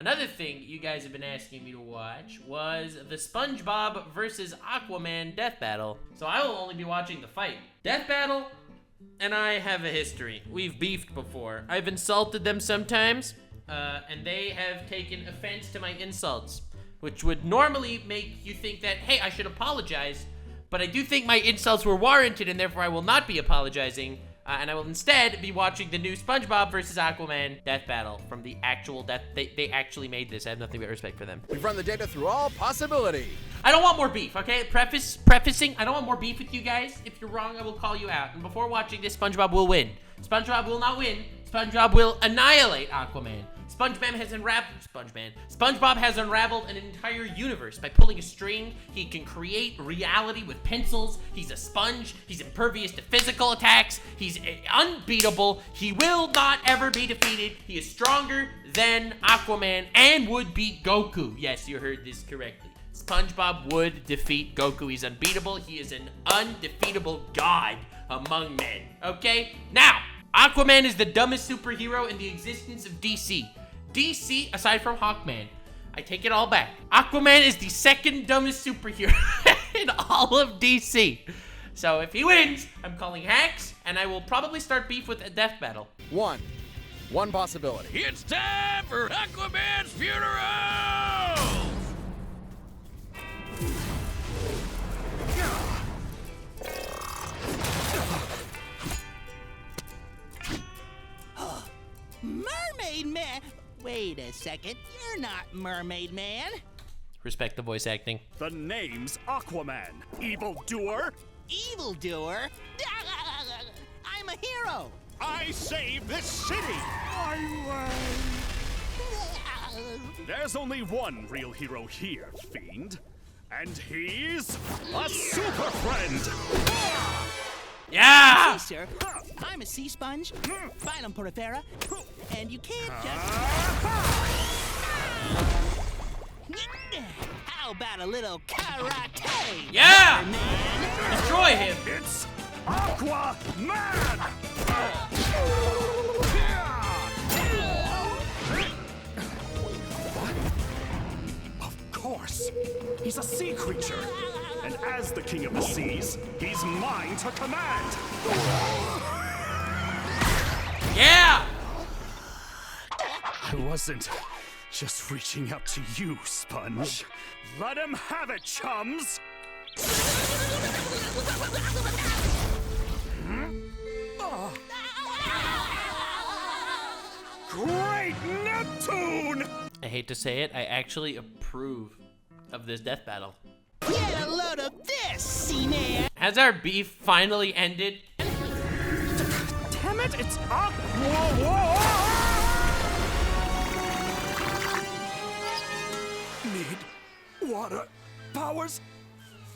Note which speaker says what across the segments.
Speaker 1: Another thing you guys have been asking me to watch was the SpongeBob versus Aquaman death battle. So I will only be watching the fight. Death battle and I have a history. We've beefed before. I've insulted them sometimes, and they have taken offense to my insults, which would normally make you think that, hey, I should apologize, but I do think my insults were warranted, and therefore I will not be apologizing, and I will instead be watching the new SpongeBob versus Aquaman death battle from the actual death. They actually made this. I have nothing but respect for them.
Speaker 2: We've run the data through all possibility.
Speaker 1: I don't want more beef, okay? Prefacing, I don't want more beef with you guys. If you're wrong, I will call you out. And before watching this, SpongeBob will win. SpongeBob will not win. SpongeBob will annihilate Aquaman. SpongeBob has unraveled an entire universe. By pulling a string, he can create reality with pencils. He's a sponge. He's impervious to physical attacks. He's unbeatable. He will not ever be defeated. He is stronger than Aquaman and would beat Goku. Yes, you heard this correctly. SpongeBob would defeat Goku. He's unbeatable. He is an undefeatable god among men. Okay? Now, Aquaman is the dumbest superhero in the existence of DC. DC, aside from Hawkman, I take it all back. Aquaman is the second dumbest superhero in all of DC. So if he wins, I'm calling hacks, and I will probably start beef with a death battle.
Speaker 2: One possibility.
Speaker 3: It's time for Aquaman's funeral!
Speaker 4: Mermaid Man? Wait a second, you're not Mermaid Man.
Speaker 1: Respect the voice acting.
Speaker 5: The name's Aquaman, evildoer.
Speaker 4: Evildoer? I'm a hero.
Speaker 5: I saved this city. There's only one real hero here, fiend. And he's a super friend.
Speaker 1: Yeah!
Speaker 4: Hey, sir, I'm a sea sponge, phylum porifera, and you can't just... How about a little karate?
Speaker 1: Yeah!
Speaker 4: Man?
Speaker 1: Destroy him!
Speaker 5: It's Aquaman! Of course, he's a sea creature. And as the king of the seas, he's mine to command!
Speaker 1: Yeah!
Speaker 5: I wasn't just reaching out to you, Sponge. Let him have it, chums! Great Neptune!
Speaker 1: I hate to say it, I actually approve of this death battle.
Speaker 4: Get a load of this, Seaman!
Speaker 1: Has our beef finally ended?
Speaker 5: Damn it, it's Aqua! Need water. Powers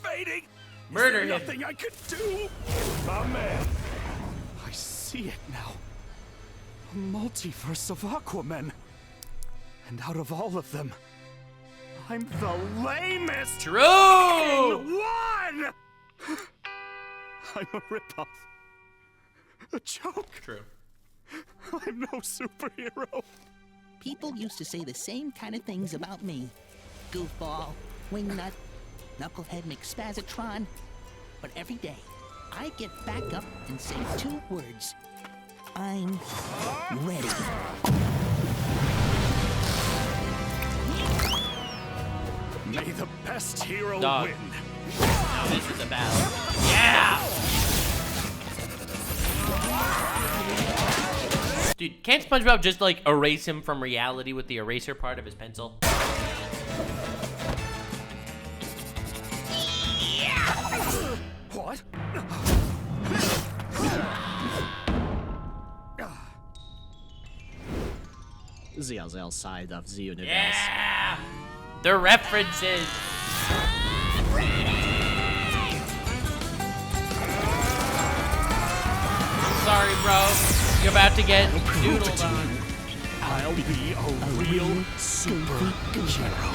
Speaker 5: fading.
Speaker 1: Murder
Speaker 5: Is there
Speaker 1: him.
Speaker 5: nothing I could do? My man. I see it now. A multiverse of Aquaman. And out of all of them, I'm the lamest.
Speaker 1: True!
Speaker 5: One! I'm a ripoff. A joke.
Speaker 1: True.
Speaker 5: I'm no superhero.
Speaker 4: People used to say the same kind of things about me. Goofball, wingnut, knucklehead McSpazatron. But every day, I get back up and say 2 words. I'm ready.
Speaker 5: May the best hero
Speaker 1: Dog.
Speaker 5: win.
Speaker 1: Now this is a battle. Yeah! Dude, can't SpongeBob just, like, erase him from reality with the eraser part of his pencil?
Speaker 5: What?
Speaker 6: The other side of the universe.
Speaker 1: Yeah! The references! Sorry, bro. You're about to get doodled on.
Speaker 5: I'll be a real superhero.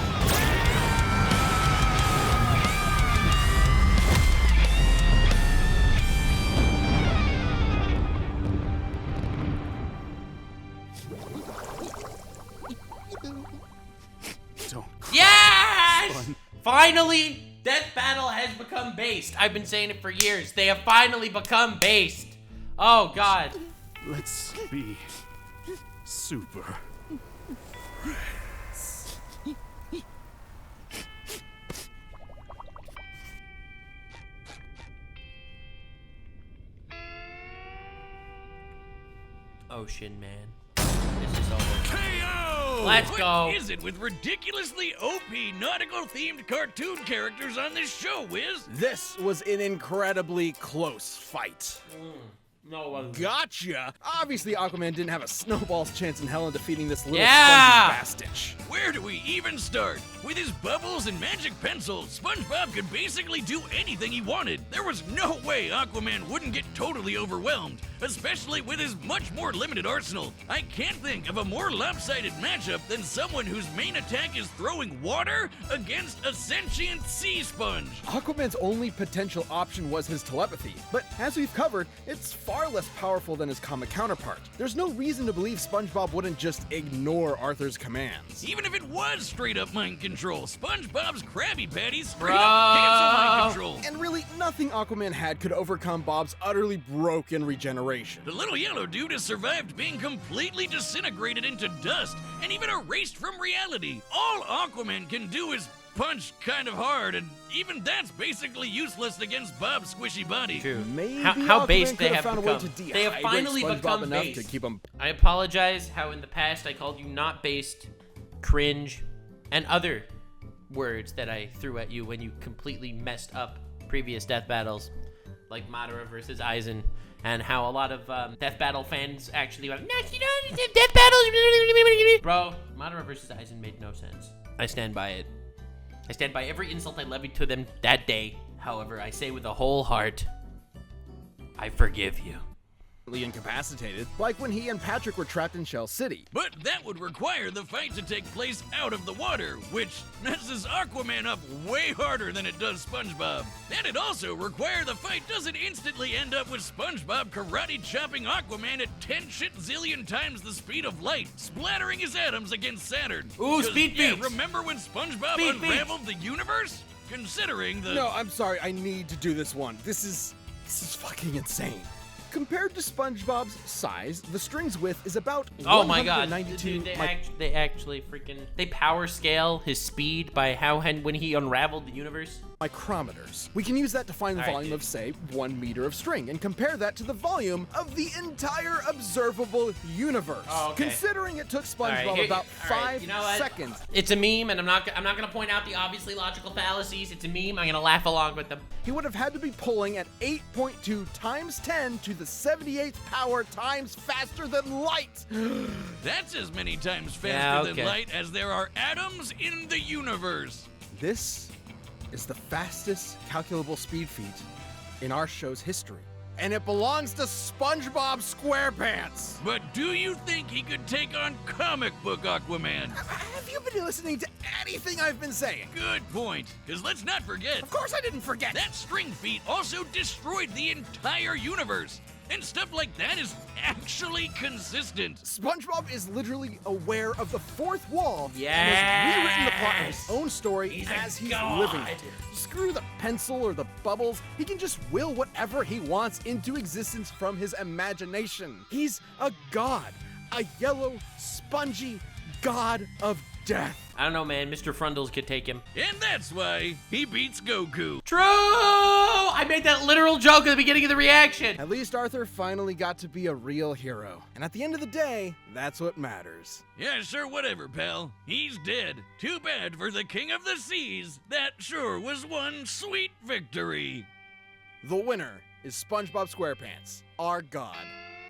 Speaker 1: Yes! Finally, Death Battle has become based. I've been saying it for years. They have finally become based. Oh, God.
Speaker 5: Let's be super.
Speaker 1: Ocean Man. This is over.
Speaker 3: KO!
Speaker 1: Let's go.
Speaker 3: What is it with ridiculously OP nautical-themed cartoon characters on this show, Wiz?
Speaker 2: This was an incredibly close fight.
Speaker 1: No, it wasn't.
Speaker 2: Gotcha! Obviously, Aquaman didn't have a snowball's chance in hell in defeating this little
Speaker 1: Yeah!
Speaker 2: spongy bastich.
Speaker 3: Where do we even start? With his bubbles and magic pencils, SpongeBob could basically do anything he wanted. There was no way Aquaman wouldn't get totally overwhelmed, especially with his much more limited arsenal. I can't think of a more lopsided matchup than someone whose main attack is throwing water against a sentient sea sponge.
Speaker 2: Aquaman's only potential option was his telepathy, but as we've covered, it's far less powerful than his comic counterpart. There's no reason to believe SpongeBob wouldn't just ignore Arthur's commands.
Speaker 3: Even if it was straight up mind control, SpongeBob's Krabby Patties straight up cancel mind control.
Speaker 2: And really, nothing Aquaman had could overcome Bob's utterly broken regeneration.
Speaker 3: The little yellow dude has survived being completely disintegrated into dust and even erased from reality. All Aquaman can do is punch kind of hard, and even that's basically useless against Bob's squishy body.
Speaker 1: True.
Speaker 2: Maybe
Speaker 1: How
Speaker 2: Aquaman
Speaker 1: based they
Speaker 2: could
Speaker 1: have
Speaker 2: found
Speaker 1: become.
Speaker 2: a way to
Speaker 1: They have
Speaker 2: dehydrate
Speaker 1: finally
Speaker 2: SpongeBob
Speaker 1: become
Speaker 2: enough
Speaker 1: based.
Speaker 2: to keep him.
Speaker 1: I apologize how in the past I called you not based, cringe, and other words that I threw at you when you completely messed up previous Death Battles, like Madara versus Aizen, and how a lot of Death Battle fans actually went, no, you know, Death Battles. Bro, Madara versus Aizen made no sense. I stand by it. I stand by every insult I levied to them that day. However, I say with a whole heart, I forgive you.
Speaker 2: Incapacitated, like when he and Patrick were trapped in Shell City.
Speaker 3: But that would require the fight to take place out of the water, which messes Aquaman up way harder than it does SpongeBob. And it also require the fight doesn't instantly end up with SpongeBob karate chopping Aquaman at 10 zillion times the speed of light, splattering his atoms against Saturn.
Speaker 1: Ooh,
Speaker 3: 'Cause,
Speaker 1: speed
Speaker 3: yeah,
Speaker 1: beats.
Speaker 3: remember when SpongeBob
Speaker 1: Speed
Speaker 3: unraveled the universe? Considering the...
Speaker 2: No, I'm sorry, I need to do this one. This is fucking insane. Compared to SpongeBob's size, the string's width is about
Speaker 1: Oh my god.
Speaker 2: 192
Speaker 1: Dude, they actually freaking, they power scale his speed by how and when he unraveled the universe.
Speaker 2: micrometers. We can use that to find the
Speaker 1: All right,
Speaker 2: volume
Speaker 1: dude.
Speaker 2: of, say, 1 meter of string and compare that to the volume of the entire observable universe.
Speaker 1: Oh, okay.
Speaker 2: Considering it took
Speaker 1: All right,
Speaker 2: SpongeBob
Speaker 1: here-
Speaker 2: about
Speaker 1: all right,
Speaker 2: 5
Speaker 1: you know what?
Speaker 2: seconds.
Speaker 1: It's a meme, and I'm not gonna point out the obviously logical fallacies. It's a meme. I'm gonna laugh along with them.
Speaker 2: He would have had to be pulling at 8.2 times 10 to the 78th power times faster than light.
Speaker 3: That's as many times faster
Speaker 1: Yeah, okay.
Speaker 3: than light as there are atoms in the universe.
Speaker 2: This is the fastest calculable speed feat in our show's history. And it belongs to SpongeBob SquarePants.
Speaker 3: But do you think he could take on comic book Aquaman?
Speaker 2: Have you been listening to anything I've been saying?
Speaker 3: Good point. Because let's not forget,
Speaker 2: Of course I didn't forget.
Speaker 3: that string feat also destroyed the entire universe. And stuff like that is actually consistent.
Speaker 2: SpongeBob is literally aware of the fourth wall and
Speaker 1: Yes.
Speaker 2: has rewritten the plot of his own story
Speaker 1: He's a
Speaker 2: as he's
Speaker 1: god.
Speaker 2: living it. Screw the pencil or the bubbles. He can just will whatever he wants into existence from his imagination. He's a god, a yellow, spongy god of death.
Speaker 1: I don't know, man. Mr. Frundles could take him.
Speaker 3: And that's why he beats Goku.
Speaker 1: True! I made that literal joke at the beginning of the reaction.
Speaker 2: At least Arthur finally got to be a real hero. And at the end of the day, that's what matters.
Speaker 3: Yeah, sure, whatever, pal. He's dead. Too bad for the King of the Seas. That sure was one sweet victory.
Speaker 2: The winner is SpongeBob SquarePants, our god.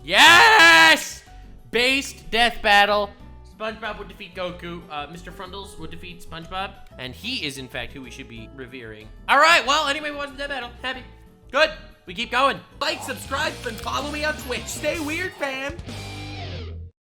Speaker 1: Yes! Based death battle. SpongeBob would defeat Goku. Mr. Frundles would defeat SpongeBob. And he is, in fact, who we should be revering. All right, well, anyway, we watched the death battle. Happy. Good. We keep going. Like, subscribe, and follow me on Twitch. Stay weird, fam.